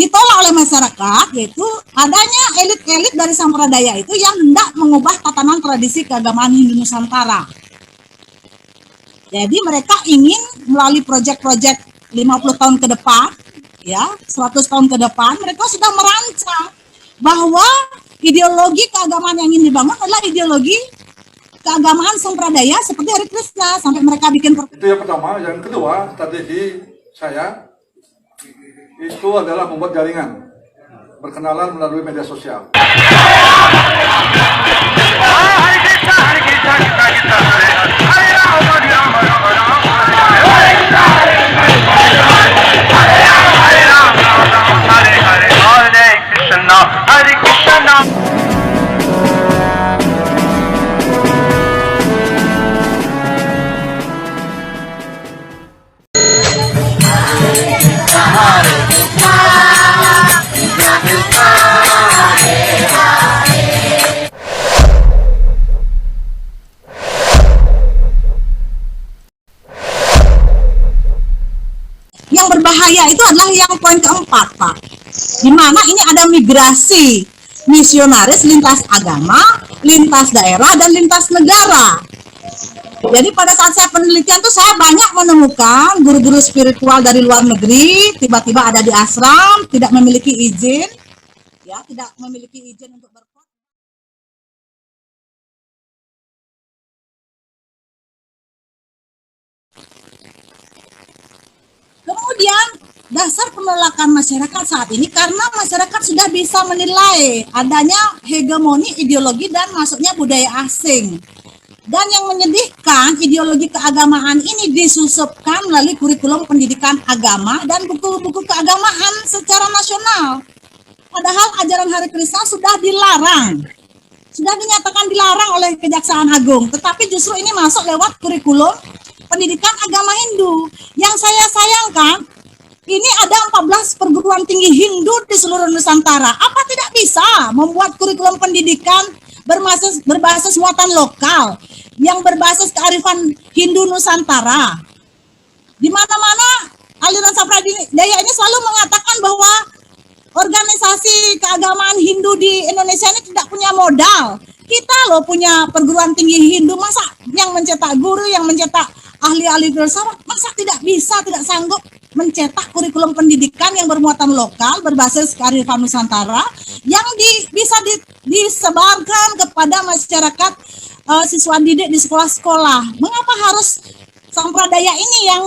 ditolak oleh masyarakat, yaitu adanya elit-elit dari Sampradaya itu yang hendak mengubah tatanan tradisi keagamaan Hindu Nusantara. Jadi mereka ingin melalui proyek-proyek 50 tahun ke depan, ya, 100 tahun ke depan, mereka sudah merancang bahwa ideologi keagamaan yang ingin dibangun adalah ideologi keagamaan Sampradaya seperti Hare Krishna, sampai mereka bikin itu yang pertama. Yang kedua, strategi saya itu adalah membuat jaringan, berkenalan melalui media sosial. Yang berbahaya itu adalah yang poin keempat, Pak, di mana ini ada migrasi misionaris lintas agama, lintas daerah, dan lintas negara. Jadi pada saat saya penelitian tuh saya banyak menemukan guru-guru spiritual dari luar negeri tiba-tiba ada di ashram, tidak memiliki izin, ya, tidak memiliki izin untuk berkhotbah. Kemudian dasar penolakan masyarakat saat ini karena masyarakat sudah bisa menilai adanya hegemoni ideologi dan masuknya budaya asing. Dan yang menyedihkan, ideologi keagamaan ini disusupkan melalui kurikulum pendidikan agama dan buku-buku keagamaan secara nasional. Padahal ajaran Hare Krishna sudah dilarang, sudah dinyatakan dilarang oleh Kejaksaan Agung, tetapi justru ini masuk lewat kurikulum pendidikan agama Hindu. Yang saya sayangkan, ini ada 14 perguruan tinggi Hindu di seluruh Nusantara. Apa tidak bisa membuat kurikulum pendidikan berbasis muatan lokal yang berbasis kearifan Hindu Nusantara? Di mana-mana aliran Sampradaya ini selalu mengatakan bahwa organisasi keagamaan Hindu di Indonesia ini tidak punya modal. Kita loh punya perguruan tinggi Hindu, masa yang mencetak guru, yang mencetak ahli-ahli filsafat, masa tidak bisa, tidak sanggup mencetak kurikulum pendidikan yang bermuatan lokal berbasis kearifan Nusantara yang bisa disebarkan kepada masyarakat siswa didik di sekolah-sekolah. Mengapa harus Sampradaya ini yang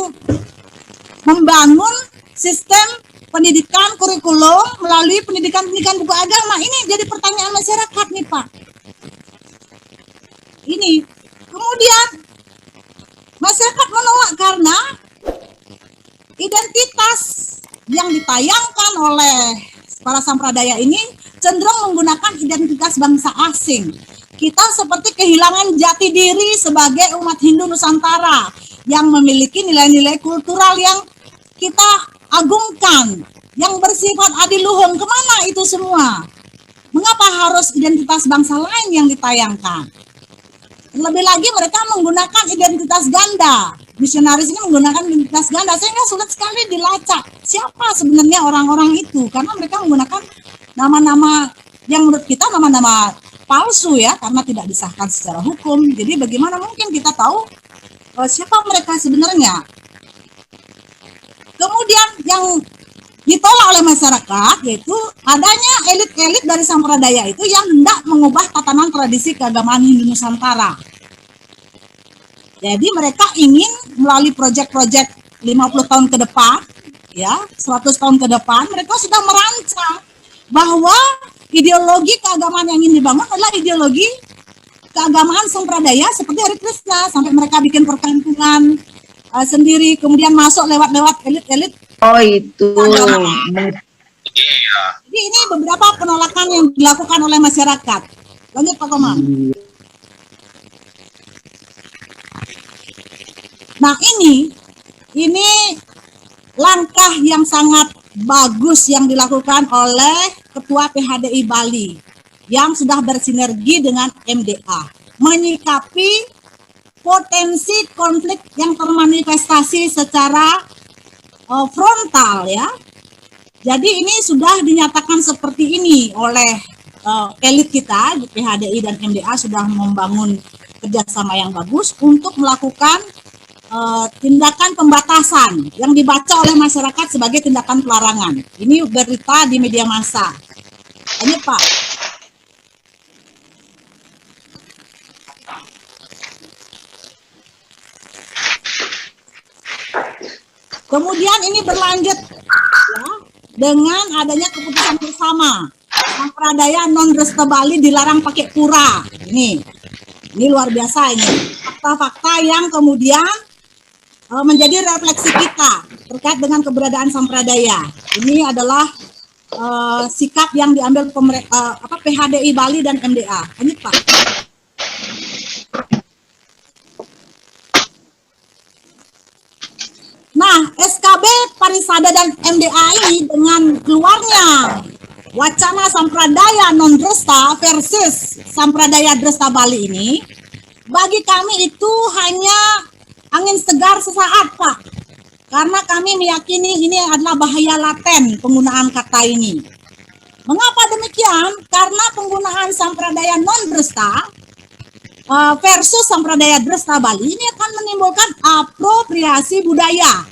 membangun sistem pendidikan kurikulum melalui pendidikan buku agama? Ini jadi pertanyaan masyarakat nih, Pak. Ini kemudian masyarakat menolak karena identitas yang ditayangkan oleh para Sampradaya ini cenderung menggunakan identitas bangsa asing. Kita seperti kehilangan jati diri sebagai umat Hindu Nusantara yang memiliki nilai-nilai kultural yang kita agungkan, yang bersifat adiluhung. Kemana itu semua? Mengapa harus identitas bangsa lain yang ditayangkan? Lebih lagi mereka menggunakan identitas ganda. Misionaris ini menggunakan identitas ganda sehingga sulit sekali dilacak siapa sebenarnya orang-orang itu, karena mereka menggunakan nama-nama yang menurut kita nama-nama palsu, ya, karena tidak disahkan secara hukum. Jadi bagaimana mungkin kita tahu siapa mereka sebenarnya? Kemudian yang ditolak oleh masyarakat yaitu adanya elit-elit dari Sampradaya itu yang hendak mengubah tatanan tradisi keagamaan Hindu Nusantara. Jadi mereka ingin melalui proyek-proyek 50 tahun ke depan, ya, 100 tahun ke depan, mereka sudah merancang bahwa ideologi keagamaan yang ingin dibangun adalah ideologi keagamaan Sampradaya seperti Hare Krishna, sampai mereka bikin perkampungan sendiri, kemudian masuk lewat elit-elit. Oh itu. Iya. Jadi ini beberapa penolakan yang dilakukan oleh masyarakat. Lanjut Pak Komang. Nah ini langkah yang sangat bagus yang dilakukan oleh Ketua PHDI Bali yang sudah bersinergi dengan MDA menyikapi potensi konflik yang termanifestasi secara frontal, ya. Jadi ini sudah dinyatakan seperti ini oleh elit kita di PHDI dan MDA, sudah membangun kerjasama yang bagus untuk melakukan tindakan pembatasan yang dibaca oleh masyarakat sebagai tindakan pelarangan. Ini berita di media massa. Ini Pak. Kemudian ini berlanjut ya, dengan adanya keputusan bersama sampradaya non-Dresta Bali dilarang pakai pura. Ini luar biasa ini. Fakta-fakta yang kemudian menjadi refleksi kita terkait dengan keberadaan sampradaya. Ini adalah sikap yang diambil PHDI Bali dan MDA. Ini Pak. Nah, SKB Parisada dan MDA ini dengan keluarnya wacana sampradaya non-Dresta versus sampradaya Dresta Bali ini, bagi kami itu hanya angin segar sesaat, Pak. Karena kami meyakini ini adalah bahaya laten penggunaan kata ini. Mengapa demikian? Karena penggunaan sampradaya non-Dresta versus sampradaya Dresta Bali ini akan menimbulkan apropriasi budaya.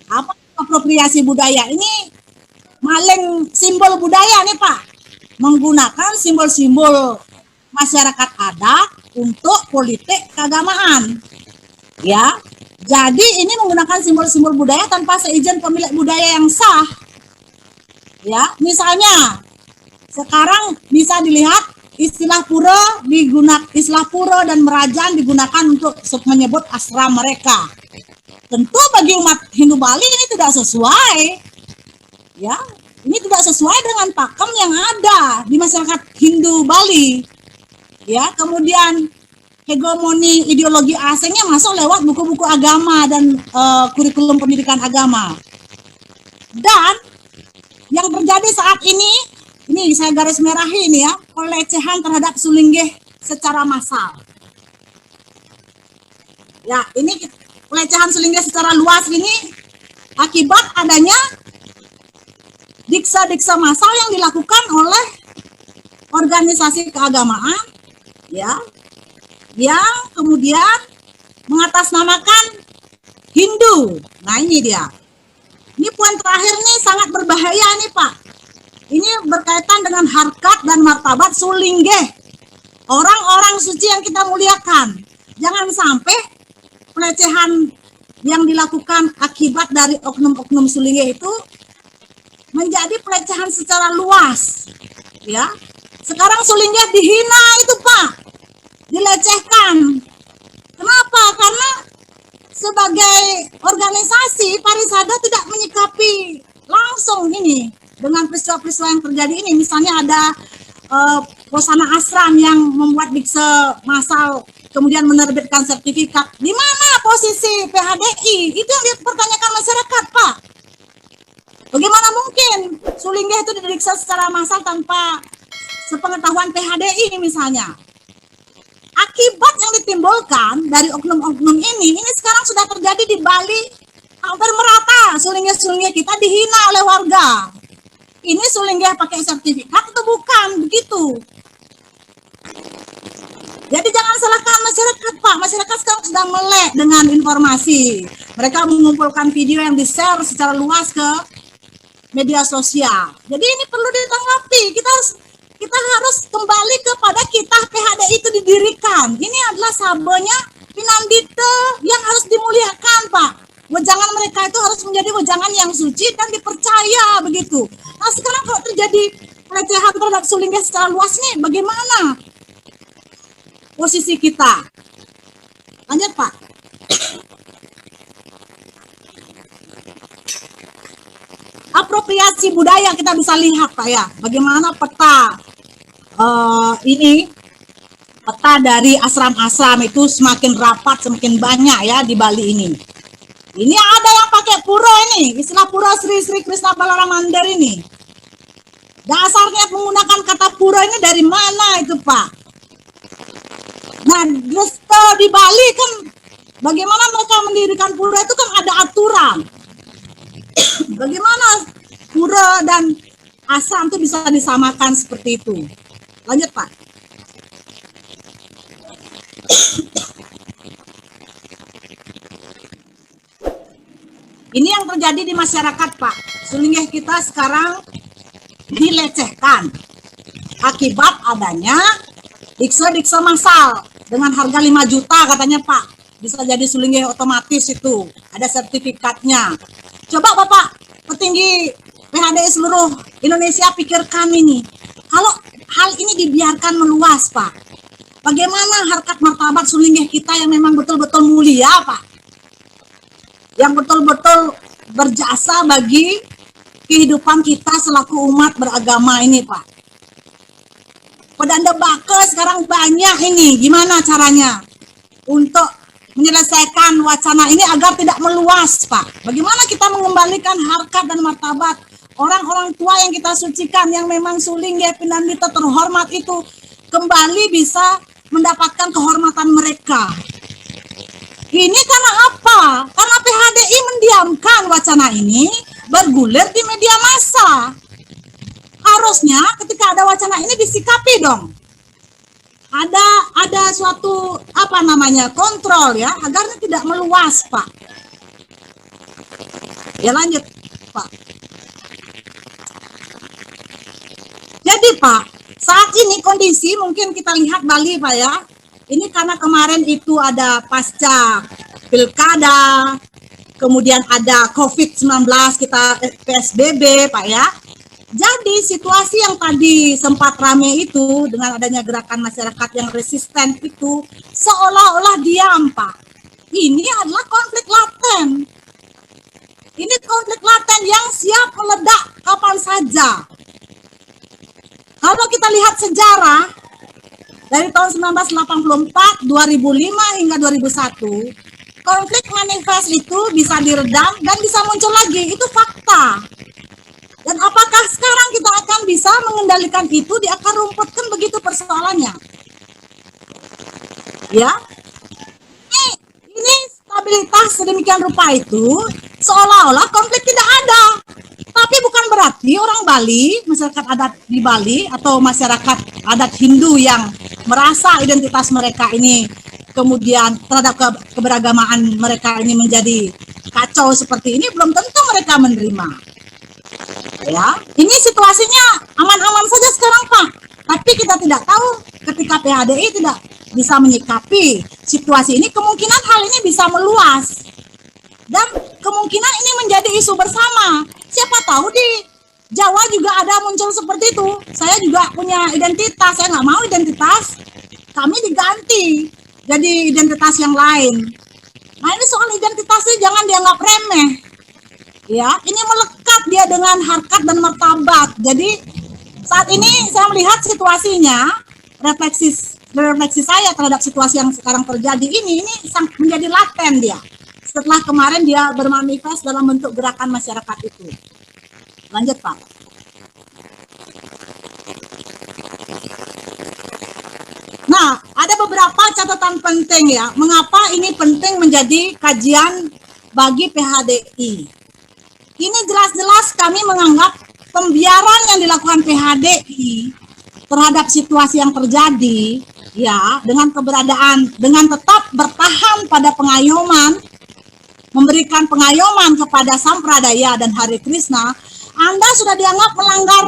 Apa apropriasi budaya? Ini maling simbol budaya nih Pak. Menggunakan simbol-simbol masyarakat adat untuk politik keagamaan. Ya. Jadi ini menggunakan simbol-simbol budaya tanpa seizin pemilik budaya yang sah. Ya, misalnya sekarang bisa dilihat istilah pura istilah pura dan merajaan digunakan untuk menyebut asram mereka. Tentu bagi umat Hindu Bali ini tidak sesuai. Ya, ini tidak sesuai dengan pakem yang ada di masyarakat Hindu Bali. Ya, kemudian hegemoni ideologi asingnya masuk lewat buku-buku agama dan kurikulum pendidikan agama. Dan yang terjadi saat ini saya garis merahi ini ya, pelecehan terhadap Sulinggeh secara massal. Ya, ini pelecehan Sulinggeh secara luas ini akibat adanya diksa-diksa massal yang dilakukan oleh organisasi keagamaan, ya, yang kemudian mengatasnamakan Hindu. Nah ini dia. Ini poin terakhir nih sangat berbahaya nih Pak. Ini berkaitan dengan harkat dan martabat Sulinggeh. Orang-orang suci yang kita muliakan. Jangan sampai pelecehan yang dilakukan akibat dari oknum-oknum Sulinggeh itu menjadi pelecehan secara luas. Ya. Sekarang Sulinggeh dihina itu Pak. Dilecehkan. Kenapa? Karena sebagai organisasi Parisada tidak menyikapi langsung ini dengan peristiwa-peristiwa yang terjadi ini. Misalnya ada Posana Asram yang membuat dikse massal kemudian menerbitkan sertifikat. Di mana posisi PHDI? Itu yang dipertanyakan masyarakat, Pak. Bagaimana mungkin Sulinggeh itu didiksa secara massal tanpa sepengetahuan PHDI misalnya? Akibat yang ditimbulkan dari oknum-oknum ini sekarang sudah terjadi di Bali hampir merata. Sulinggeh-sulinggeh kita dihina oleh warga. Ini Sulinggeh pakai sertifikat atau bukan? Begitu. Jadi jangan salahkan masyarakat, Pak. Masyarakat sekarang sedang melek dengan informasi. Mereka mengumpulkan video yang di-share secara luas ke media sosial. Jadi ini perlu ditanggapi. Kita harus kembali kepada kita PHDI itu didirikan. Ini adalah sabenya Pinandita yang harus dimuliakan, Pak. Wejangan mereka itu harus menjadi wejangan yang suci dan dipercaya begitu. Nah sekarang kalau terjadi pelecehan terhadap Sulinggeh secara luas nih, bagaimana posisi kita? Lanjut Pak. Apropriasi budaya kita bisa lihat Pak ya, bagaimana peta peta dari asram-asram itu semakin rapat, semakin banyak ya di Bali ini. Ini ada yang pakai pura ini, istilah pura Sri Krishna Balaramandar ini. Dasarnya menggunakan kata pura ini dari mana itu Pak? Nah, Dresta di Bali kan bagaimana mereka mendirikan pura itu kan ada aturan. Bagaimana pura dan asam itu bisa disamakan seperti itu? Lanjut, Pak. Ini yang terjadi di masyarakat, Pak. Sulingeh kita sekarang dilecehkan akibat adanya dikse massal dengan harga 5 juta katanya, Pak. Bisa jadi sulingeh otomatis itu, ada sertifikatnya. Coba Bapak petinggi PHDI seluruh Indonesia pikirkan ini. Kalau hal ini dibiarkan meluas, Pak, bagaimana harkat martabat sulingeh kita yang memang betul-betul mulia, Pak? Yang betul-betul berjasa bagi kehidupan kita selaku umat beragama ini, Pak. Pedanda baka sekarang banyak ini. Gimana caranya untuk menyelesaikan wacana ini agar tidak meluas, Pak? Bagaimana kita mengembalikan harkat dan martabat orang-orang tua yang kita sucikan, yang memang sulingeh Pinandita terhormat itu kembali bisa mendapatkan kehormatan mereka? Ini karena apa? Karena PHDI mendiamkan wacana ini bergulir di media massa. Harusnya ketika ada wacana ini disikapi dong. Ada suatu kontrol ya, agar ini tidak meluas, Pak. Ya lanjut, Pak. Jadi Pak, saat ini kondisi mungkin kita lihat Bali, Pak ya. Ini karena kemarin itu ada pasca pilkada, kemudian ada COVID-19, kita PSBB, Pak ya. Jadi situasi yang tadi sempat rame itu dengan adanya gerakan masyarakat yang resisten itu seolah-olah diam, Pak. Ini adalah konflik laten. Ini konflik laten yang siap meledak kapan saja. Kalau kita lihat sejarah dari tahun 1984, 2005 hingga 2001, konflik manifest itu bisa diredam dan bisa muncul lagi. Itu fakta. Dan apakah sekarang kita akan bisa mengendalikan itu di akar rumput? Kan begitu persoalannya. Ya, ini stabilitas sedemikian rupa itu seolah-olah konflik tidak ada. Tapi bukan berarti orang Bali, masyarakat adat di Bali atau masyarakat adat Hindu yang merasa identitas mereka ini kemudian terhadap keberagamaan mereka ini menjadi kacau seperti ini, belum tentu mereka menerima. Ya, ini situasinya aman-aman saja sekarang, Pak. Tapi kita tidak tahu ketika PHDI tidak bisa menyikapi situasi ini, kemungkinan hal ini bisa meluas. Dan kemungkinan ini menjadi isu bersama. Siapa tahu di Jawa juga ada muncul seperti itu. Saya juga punya identitas, saya nggak mau identitas kami diganti jadi identitas yang lain. Nah ini soal identitasnya jangan dianggap remeh. Ya, ini melekat dia dengan harkat dan martabat. Jadi saat ini saya melihat situasinya, refleksi saya terhadap situasi yang sekarang terjadi ini menjadi laten dia. Setelah kemarin dia bermanifest dalam bentuk gerakan masyarakat itu. Lanjut, Pak. Nah, ada beberapa catatan penting ya. Mengapa ini penting menjadi kajian bagi PHDI? Ini jelas-jelas kami menganggap pembiaran yang dilakukan PHDI terhadap situasi yang terjadi, ya, dengan tetap bertahan pada pengayoman, memberikan pengayoman kepada Sampradaya dan Hare Krishna, Anda sudah dianggap melanggar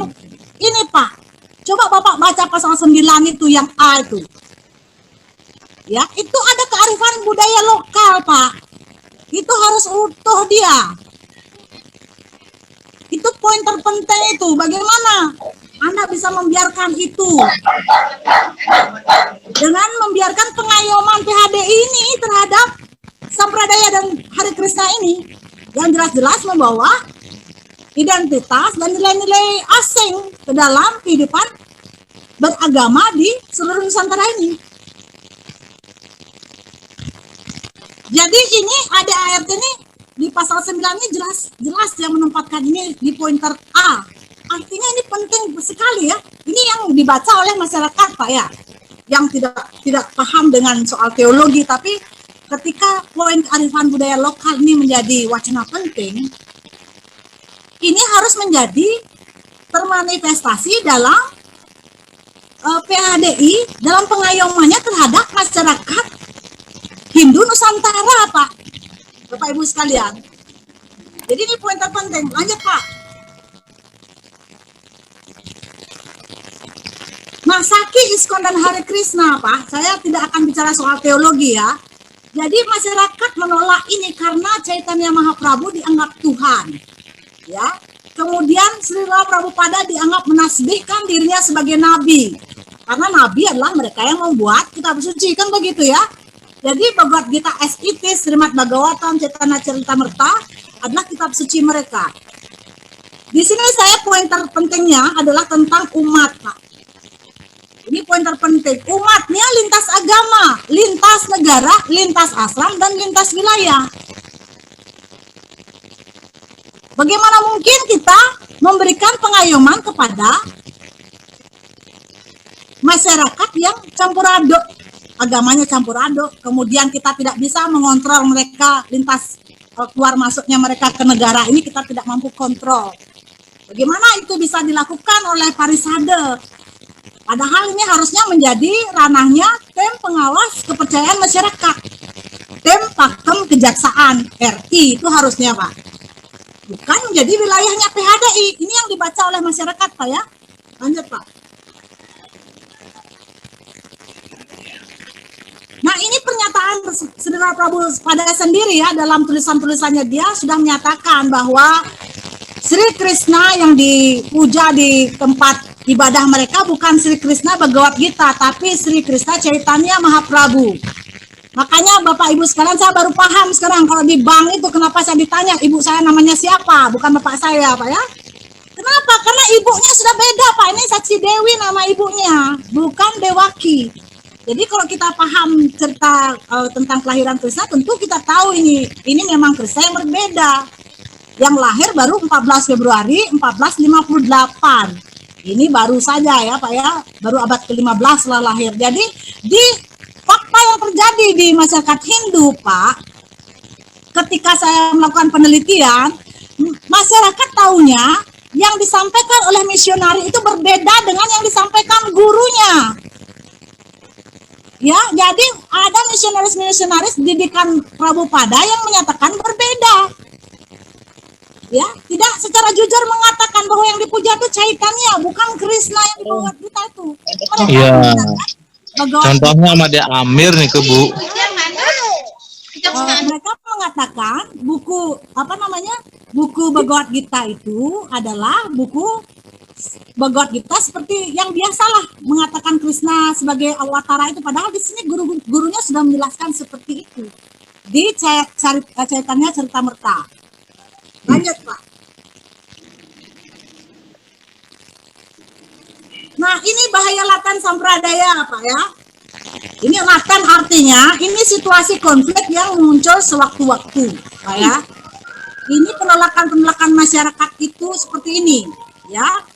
ini, Pak. Coba Bapak baca pasal 9 itu yang A itu. Ya, itu ada kearifan budaya lokal, Pak. Itu harus utuh dia. Itu poin terpenting itu. Bagaimana Anda bisa membiarkan itu? Dengan membiarkan pengayoman PHDI ini terhadap Sampradaya dan Hare Krishna ini yang jelas-jelas membawa identitas dan nilai-nilai asing ke dalam kehidupan beragama di seluruh Nusantara ini. Jadi ini ADART ini di pasal 9 ini jelas yang menempatkan ini di pointer A. Artinya ini penting sekali ya. Ini yang dibaca oleh masyarakat, Pak ya, yang tidak paham dengan soal teologi, tapi ketika poin kearifan budaya lokal ini menjadi wacana penting, harus menjadi termanifestasi dalam PHDI dalam pengayomannya terhadap masyarakat Hindu Nusantara, Pak. Bapak Ibu sekalian. Jadi ini poin terpenting. Lanjut, Pak. Masaki, ISKCON, dan Hare Krishna, Pak. Saya tidak akan bicara soal teologi ya. Jadi masyarakat menolak ini karena Chaitanya Mahaprabhu dianggap Tuhan. Ya. Kemudian Srila Prabhupada dianggap menasbihkan dirinya sebagai nabi. Karena nabi adalah mereka yang membuat kitab suci, kan begitu ya. Jadi Bhagavad Gita SIT, Srimad Bhagavatam, Chaitanya Charitamrita adalah kitab suci mereka. Di sini saya poin terpentingnya adalah tentang umat, Pak. Ini poin terpenting. Umatnya lintas agama, lintas negara, lintas asram, dan lintas wilayah. Bagaimana mungkin kita memberikan pengayoman kepada masyarakat yang campur aduk, agamanya campur aduk, kemudian kita tidak bisa mengontrol mereka lintas keluar masuknya mereka ke negara ini, kita tidak mampu kontrol. Bagaimana itu bisa dilakukan oleh Parisade? Padahal ini harusnya menjadi ranahnya tim pengawas kepercayaan masyarakat, tim Pakem Kejaksaan RI, itu harusnya, Pak. Bukan menjadi wilayahnya PHDI. Ini yang dibaca oleh masyarakat, Pak ya. Lanjut, Pak. Nah, ini pernyataan Srila Prabhupada sendiri ya, dalam tulisan-tulisannya dia sudah menyatakan bahwa Sri Krishna yang dipuja di tempat ibadah mereka bukan Sri Krishna Bhagavad Gita, tapi Sri Krishna Chaitanya Mahaprabhu. Makanya Bapak Ibu sekalian, saya baru paham sekarang kalau di bank itu kenapa saya ditanya ibu saya namanya siapa, bukan bapak saya, Pak ya. Kenapa? Karena ibunya sudah beda, Pak. Ini Saksi Dewi nama ibunya, bukan Dewaki. Jadi kalau kita paham cerita tentang kelahiran Krishna, tentu kita tahu ini memang Krishna yang berbeda. Yang lahir baru 14 Februari 1458. Ini baru saja ya, Pak ya, baru abad ke-15 lah lahir. Jadi di fakta yang terjadi di masyarakat Hindu, Pak, ketika saya melakukan penelitian, masyarakat taunya yang disampaikan oleh misionari itu berbeda dengan yang disampaikan gurunya. Ya, jadi ada misionaris-misionaris didikan Prabhupada yang menyatakan berbeda. Ya, tidak secara jujur mengatakan bahwa yang dipuja itu Chaitanya, bukan Krishna yang dibawa kita itu. Iya. Contohnya sama dia Amir nih ke Bu. Mereka mengatakan buku buku Bhagavad Gita itu adalah buku Bhagavad Gita seperti yang biasalah mengatakan Krishna sebagai awatara itu, padahal di sini gurunya sudah menjelaskan seperti itu di Chaitanya Charitamrita. Lanjut, Pak. Nah, ini bahaya laten sampradaya, Pak ya. Ini laten artinya ini situasi konflik yang muncul sewaktu-waktu, Pak ya. Ini penolakan masyarakat itu seperti ini, ya.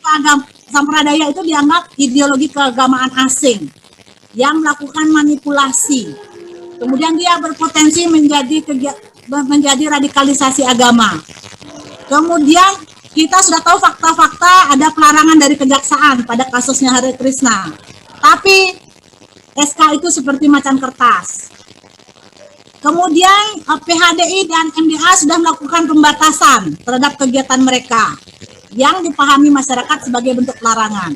Agama sampradaya itu dianggap ideologi keagamaan asing yang melakukan manipulasi. Kemudian dia berpotensi menjadi radikalisasi agama. Kemudian kita sudah tahu fakta-fakta ada pelarangan dari kejaksaan pada kasusnya Hare Krishna. Tapi SK itu seperti macan kertas. Kemudian PHDI dan MDA sudah melakukan pembatasan terhadap kegiatan mereka yang dipahami masyarakat sebagai bentuk larangan.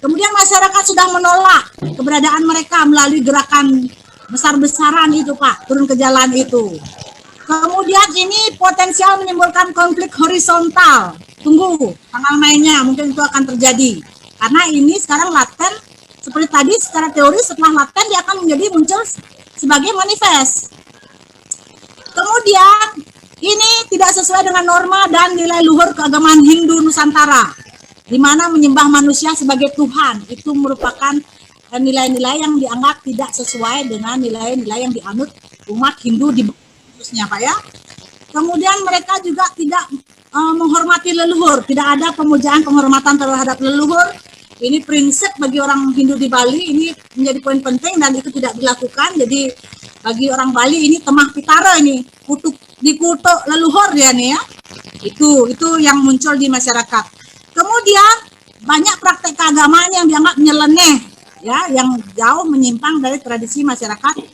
Kemudian masyarakat sudah menolak keberadaan mereka melalui gerakan besar-besaran itu, Pak, turun ke jalan itu. Kemudian ini potensial menimbulkan konflik horizontal. Tunggu tanggal mainnya, mungkin itu akan terjadi. Karena ini sekarang laten, seperti tadi secara teori setelah laten dia akan menjadi muncul sebagai manifest. Kemudian ini tidak sesuai dengan norma dan nilai luhur keagamaan Hindu Nusantara, di mana menyembah manusia sebagai Tuhan itu merupakan nilai-nilai yang dianggap tidak sesuai dengan nilai-nilai yang dianut umat Hindu di khususnya, Pak ya. Kemudian mereka juga tidak menghormati leluhur, tidak ada pemujaan penghormatan terhadap leluhur. Ini prinsip bagi orang Hindu di Bali, ini menjadi poin penting dan itu tidak dilakukan. Jadi bagi orang Bali ini temah pitara ini, dikutuk leluhur ya nih ya. Itu yang muncul di masyarakat. Kemudian banyak praktek keagamaan yang dianggap nyeleneh, ya, yang jauh menyimpang dari tradisi masyarakat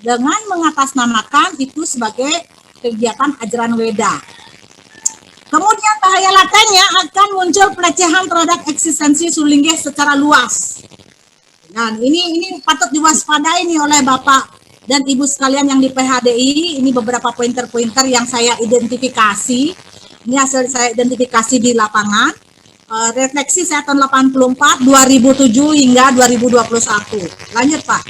dengan mengatasnamakan itu sebagai kegiatan ajaran Weda. Kemudian bahaya latennya akan muncul pelecehan terhadap eksistensi Sulingge secara luas. Nah, ini patut diwaspadai nih oleh Bapak dan Ibu sekalian yang di PHDI. Ini beberapa pointer-pointer yang saya identifikasi. Ini hasil saya identifikasi di lapangan. Refleksi saya tahun 84, 2007 hingga 2021. Lanjut, Pak.